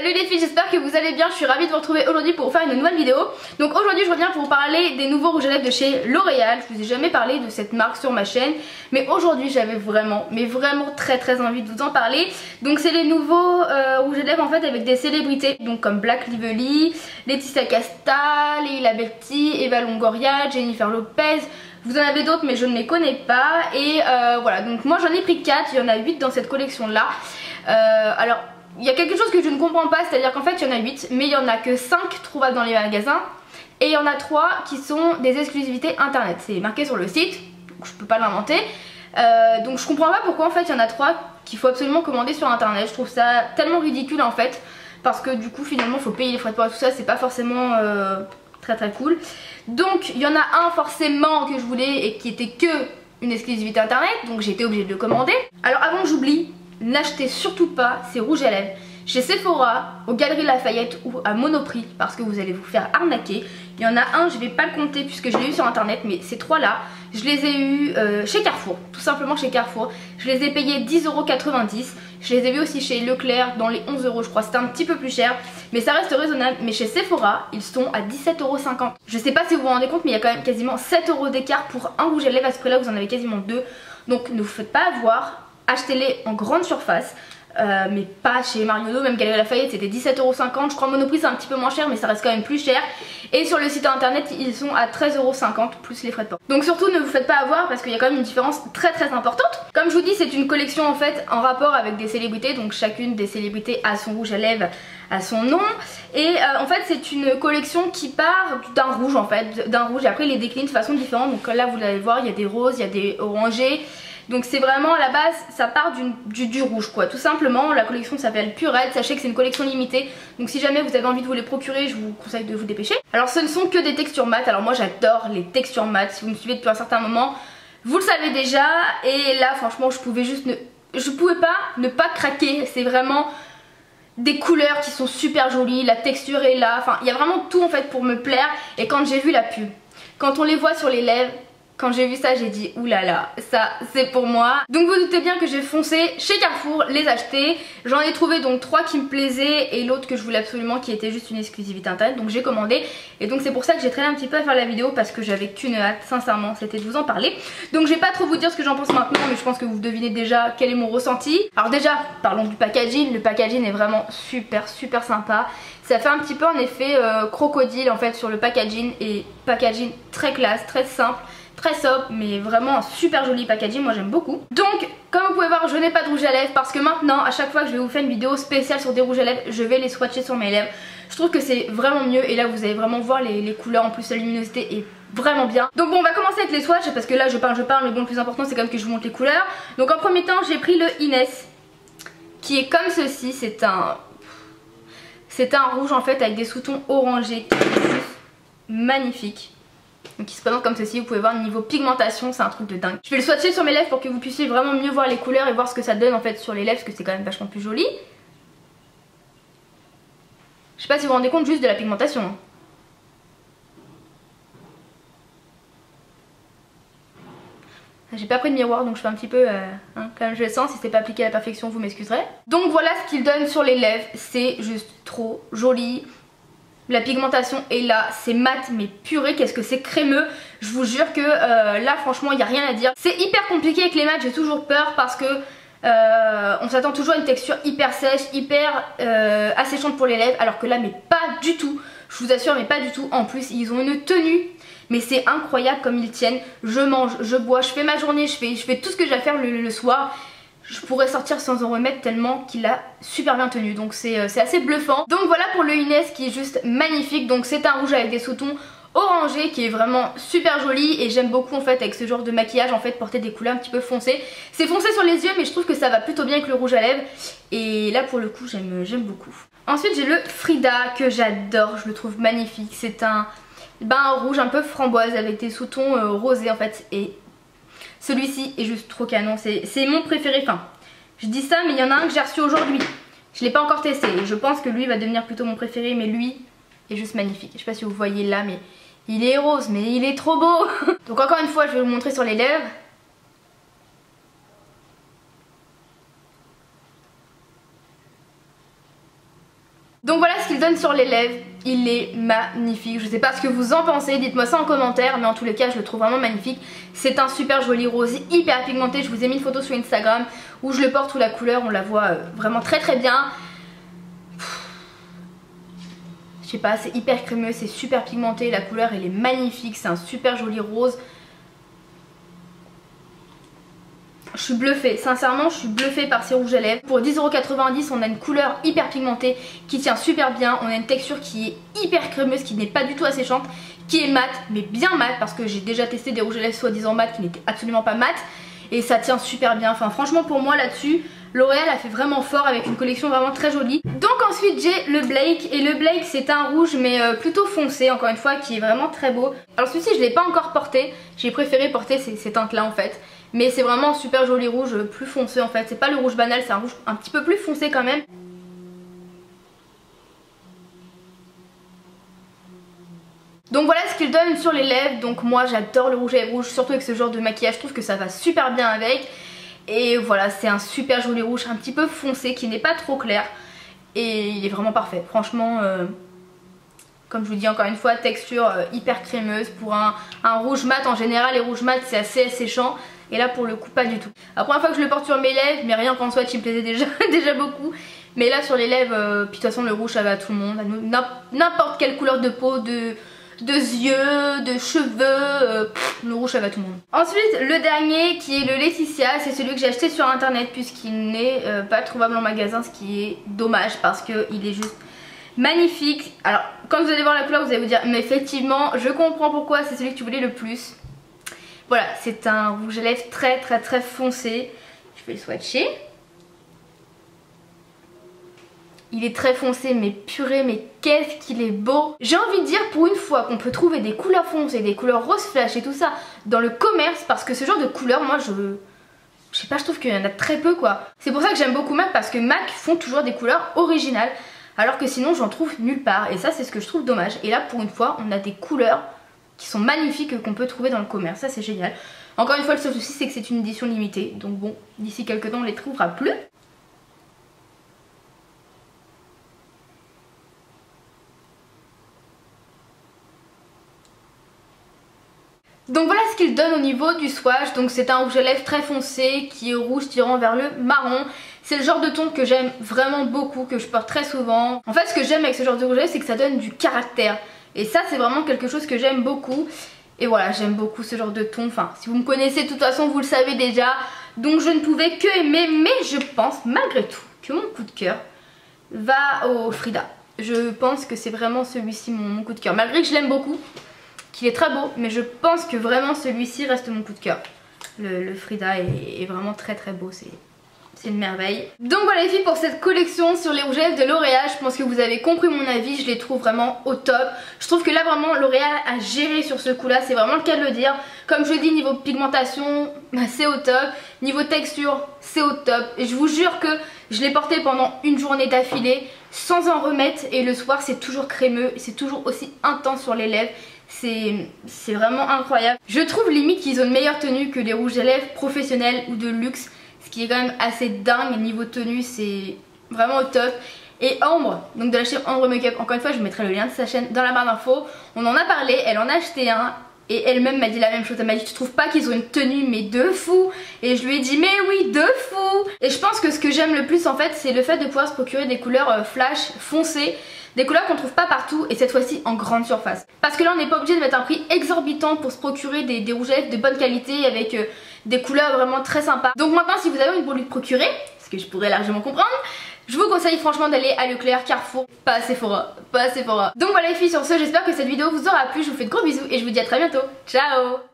Salut les filles, j'espère que vous allez bien, je suis ravie de vous retrouver aujourd'hui pour vous faire une nouvelle vidéo. Donc aujourd'hui je reviens pour vous parler des nouveaux rouges à lèvres de chez L'Oréal. Je vous ai jamais parlé de cette marque sur ma chaîne, mais aujourd'hui j'avais vraiment très envie de vous en parler. Donc c'est les nouveaux rouges à lèvres en fait avec des célébrités, donc comme Black Lively, Laetitia Casta, Leila Bekti, Eva Longoria, Jennifer Lopez. Vous en avez d'autres mais je ne les connais pas. Et voilà, donc moi j'en ai pris 4, il y en a 8 dans cette collection là. Alors il y a quelque chose que je ne comprends pas, c'est à dire qu'en fait il y en a 8 mais il n'y en a que 5 trouvables dans les magasins. Et il y en a 3 qui sont des exclusivités internet, c'est marqué sur le site, donc je peux pas l'inventer. Donc je comprends pas pourquoi en fait il y en a 3 qu'il faut absolument commander sur internet. Je trouve ça tellement ridicule en fait, parce que du coup finalement il faut payer les frais de port et tout ça, c'est pas forcément très cool. Donc il y en a un forcément que je voulais et qui était que une exclusivité internet, donc j'ai été obligée de le commander. Alors avant que j'oublie, n'achetez surtout pas ces rouges à lèvres chez Sephora, aux Galeries Lafayette ou à Monoprix parce que vous allez vous faire arnaquer. Il y en a un, je vais pas le compter puisque je l'ai eu sur internet, mais ces 3 là, je les ai eu chez Carrefour, tout simplement chez Carrefour. Je les ai payés 10,90 €. Je les ai vus aussi chez Leclerc dans les 11 € je crois, c'était un petit peu plus cher, mais ça reste raisonnable. Mais chez Sephora, ils sont à 17,50 €. Je sais pas si vous vous rendez compte, mais il y a quand même quasiment 7 € d'écart pour un rouge à lèvres. À ce prix là, vous en avez quasiment 2. Donc ne vous faites pas avoir. Achetez-les en grande surface, mais pas chez Marionneau, même Galeries Lafayette c'était 17,50 €. Je crois Monoprix c'est un petit peu moins cher mais ça reste quand même plus cher. Et sur le site internet ils sont à 13,50 € plus les frais de port. Donc surtout ne vous faites pas avoir parce qu'il y a quand même une différence très importante. Comme je vous dis, c'est une collection en fait en rapport avec des célébrités, donc chacune des célébrités a son rouge à lèvres, à son nom. Et en fait c'est une collection qui part d'un rouge en fait, d'un rouge, et après il les décline de façon différente. Donc là vous allez voir, il y a des roses, il y a des orangés. Donc c'est vraiment à la base, ça part du rouge quoi, tout simplement. La collection s'appelle Purelle, sachez que c'est une collection limitée. Donc si jamais vous avez envie de vous les procurer, je vous conseille de vous dépêcher. Alors ce ne sont que des textures mat, alors moi j'adore les textures mat. Si vous me suivez depuis un certain moment, vous le savez déjà. Et là franchement je pouvais pas ne pas craquer. C'est vraiment des couleurs qui sont super jolies, la texture est là. Enfin il y a vraiment tout en fait pour me plaire. Et quand j'ai vu la pub, quand on les voit sur les lèvres, quand j'ai vu ça j'ai dit oulala, ça c'est pour moi. Donc vous doutez bien que j'ai foncé chez Carrefour les acheter. J'en ai trouvé donc 3 qui me plaisaient et l'autre que je voulais absolument qui était juste une exclusivité internet. Donc j'ai commandé et donc c'est pour ça que j'ai traîné un petit peu à faire la vidéo, parce que j'avais qu'une hâte sincèrement, c'était de vous en parler. Donc je vais pas trop vous dire ce que j'en pense maintenant, mais je pense que vous devinez déjà quel est mon ressenti. Alors déjà parlons du packaging. Le packaging est vraiment super sympa. Ça fait un petit peu en effet crocodile en fait sur le packaging, et packaging très classe, très simple, très sobre, mais vraiment un super joli packaging, moi j'aime beaucoup. Donc comme vous pouvez voir, je n'ai pas de rouge à lèvres parce que maintenant à chaque fois que je vais vous faire une vidéo spéciale sur des rouges à lèvres, je vais les swatcher sur mes lèvres. Je trouve que c'est vraiment mieux, et là vous allez vraiment voir les couleurs, en plus la luminosité est vraiment bien. Donc bon, on va commencer avec les swatchs parce que là je parle mais bon, le plus important c'est quand même que je vous montre les couleurs. Donc en premier temps j'ai pris le Inès qui est comme ceci. C'est un rouge en fait avec des sous-tons orangés qui est juste magnifique. Donc il se présente comme ceci, vous pouvez voir niveau pigmentation, c'est un truc de dingue. Je vais le swatcher sur mes lèvres pour que vous puissiez vraiment mieux voir les couleurs et voir ce que ça donne en fait sur les lèvres, parce que c'est quand même vachement plus joli. Je sais pas si vous vous rendez compte juste de la pigmentation, hein. J'ai pas pris de miroir donc je fais un petit peu comme je le sens. Si c'est pas appliqué à la perfection, vous m'excuserez. Donc voilà ce qu'il donne sur les lèvres, c'est juste trop joli. La pigmentation est là, c'est mat mais purée qu'est-ce que c'est crémeux. Je vous jure que là franchement il n'y a rien à dire. C'est hyper compliqué avec les mats, j'ai toujours peur parce que on s'attend toujours à une texture hyper sèche, hyper asséchante pour les lèvres, alors que là mais pas du tout. Je vous assure, mais pas du tout. En plus ils ont une tenue, mais c'est incroyable comme ils tiennent. Je mange, je bois, je fais ma journée, je fais tout ce que j'ai à faire le soir. Je pourrais sortir sans en remettre tellement qu'il a super bien tenu, donc c'est assez bluffant. Donc voilà pour le Inès qui est juste magnifique. Donc c'est un rouge avec des sous-tons orangés qui est vraiment super joli, et j'aime beaucoup en fait avec ce genre de maquillage en fait porter des couleurs un petit peu foncées. C'est foncé sur les yeux mais je trouve que ça va plutôt bien avec le rouge à lèvres, et là pour le coup j'aime beaucoup. Ensuite j'ai le Frida que j'adore, je le trouve magnifique. C'est un rouge un peu framboise avec des sous-tons rosés en fait, et celui-ci est juste trop canon, c'est mon préféré. Enfin, je dis ça mais il y en a un que j'ai reçu aujourd'hui, je l'ai pas encore testé et je pense que lui va devenir plutôt mon préféré, mais lui est juste magnifique. Je sais pas si vous voyez là mais il est rose mais il est trop beau. Donc encore une fois je vais vous le montrer sur les lèvres. ce qu'il donne sur les lèvres. Il est magnifique. Je sais pas ce que vous en pensez, dites-moi ça en commentaire, mais en tous les cas je le trouve vraiment magnifique. C'est un super joli rose, hyper pigmenté. Je vous ai mis une photo sur Instagram où je le porte, où la couleur on la voit vraiment très très bien. Je sais pas, c'est hyper crémeux, c'est super pigmenté, la couleur elle est magnifique, c'est un super joli rose. Je suis bluffée, sincèrement je suis bluffée par ces rouges à lèvres. Pour 10,90 € on a une couleur hyper pigmentée qui tient super bien. On a une texture qui est hyper crémeuse, qui n'est pas du tout asséchante, qui est mate, mais bien mate, parce que j'ai déjà testé des rouges à lèvres soi-disant mat qui n'étaient absolument pas mat. Et ça tient super bien, enfin franchement pour moi là-dessus L'Oréal a fait vraiment fort avec une collection vraiment très jolie. Donc ensuite j'ai le Blake, et le Blake c'est un rouge mais plutôt foncé encore une fois, qui est vraiment très beau. Alors celui-ci je l'ai pas encore porté, j'ai préféré porter ces teintes là en fait. Mais c'est vraiment un super joli rouge, plus foncé en fait, c'est pas le rouge banal, c'est un rouge un petit peu plus foncé quand même. Donc voilà ce qu'il donne sur les lèvres. Donc moi j'adore le rouge à lèvres rouge, surtout avec ce genre de maquillage, je trouve que ça va super bien avec. Et voilà, c'est un super joli rouge, un petit peu foncé, qui n'est pas trop clair. Et il est vraiment parfait, franchement, comme je vous dis encore une fois, texture hyper crémeuse. Pour un rouge mat, en général les rouges mat c'est assez asséchant. Et là pour le coup pas du tout. La première fois que je le porte sur mes lèvres, mais rien qu'en soit il me plaisait déjà beaucoup. Mais là sur les lèvres, puis de toute façon le rouge ça va à tout le monde, n'importe quelle couleur de peau, de yeux, de cheveux, le rouge ça va à tout le monde. Ensuite le dernier qui est le Laetitia, c'est celui que j'ai acheté sur internet puisqu'il n'est pas trouvable en magasin, ce qui est dommage parce qu'il est juste magnifique. Alors quand vous allez voir la couleur vous allez vous dire mais effectivement je comprends pourquoi c'est celui que tu voulais le plus. Voilà, c'est un rouge à lèvres très foncé. Je vais le swatcher. Il est très foncé, mais purée, mais qu'est-ce qu'il est beau. J'ai envie de dire pour une fois qu'on peut trouver des couleurs foncées, des couleurs rose flash et tout ça dans le commerce, parce que ce genre de couleurs, moi je sais pas, je trouve qu'il y en a très peu quoi. C'est pour ça que j'aime beaucoup MAC, parce que MAC font toujours des couleurs originales, alors que sinon j'en trouve nulle part. Et ça c'est ce que je trouve dommage. Et là pour une fois on a des couleurs qui sont magnifiques qu'on peut trouver dans le commerce, ça c'est génial. Encore une fois le seul souci c'est que c'est une édition limitée, donc bon, d'ici quelques temps on les trouvera plus. Donc voilà ce qu'il donne au niveau du swatch. Donc c'est un rouge à lèvres très foncé qui est rouge tirant vers le marron. C'est le genre de ton que j'aime vraiment beaucoup, que je porte très souvent. En fait ce que j'aime avec ce genre de rouge à lèvres c'est que ça donne du caractère. Et ça c'est vraiment quelque chose que j'aime beaucoup. Et voilà, j'aime beaucoup ce genre de ton. Enfin si vous me connaissez de toute façon vous le savez déjà. Donc je ne pouvais que aimer. Mais je pense malgré tout que mon coup de cœur va au Frida. Je pense que c'est vraiment celui-ci mon coup de cœur. Malgré que je l'aime beaucoup, qu'il est très beau, mais je pense que vraiment celui-ci reste mon coup de cœur. Le Frida est vraiment très beau, c'est une merveille. Donc voilà les filles pour cette collection sur les rouges à lèvres de L'Oréal. Je pense que vous avez compris mon avis, je les trouve vraiment au top. Je trouve que là vraiment L'Oréal a géré sur ce coup là, c'est vraiment le cas de le dire. Comme je dis, niveau pigmentation c'est au top, niveau texture c'est au top. Et je vous jure que je l'ai porté pendant une journée d'affilée sans en remettre, et le soir c'est toujours crémeux, c'est toujours aussi intense sur les lèvres. C'est vraiment incroyable. Je trouve limite qu'ils ont une meilleure tenue que les rouges à lèvres professionnels ou de luxe, ce qui est quand même assez dingue. Niveau tenue c'est vraiment au top. Et Ambre, donc de la chaîne Ambre Makeup, encore une fois je vous mettrai le lien de sa chaîne dans la barre d'infos. On en a parlé, elle en a acheté un et elle-même m'a dit la même chose. Elle m'a dit tu trouves pas qu'ils ont une tenue mais de fou? Et je lui ai dit mais oui de fou. Et je pense que ce que j'aime le plus en fait c'est le fait de pouvoir se procurer des couleurs flash foncées. Des couleurs qu'on trouve pas partout, et cette fois-ci en grande surface. Parce que là on n'est pas obligé de mettre un prix exorbitant pour se procurer des rouges à lèvres de bonne qualité avec des couleurs vraiment très sympas. Donc maintenant si vous avez envie de le procurer, ce que je pourrais largement comprendre, je vous conseille franchement d'aller à Leclerc, Carrefour, pas à Sephora, pas à Sephora. Donc voilà les filles, sur ce j'espère que cette vidéo vous aura plu, je vous fais de gros bisous et je vous dis à très bientôt. Ciao!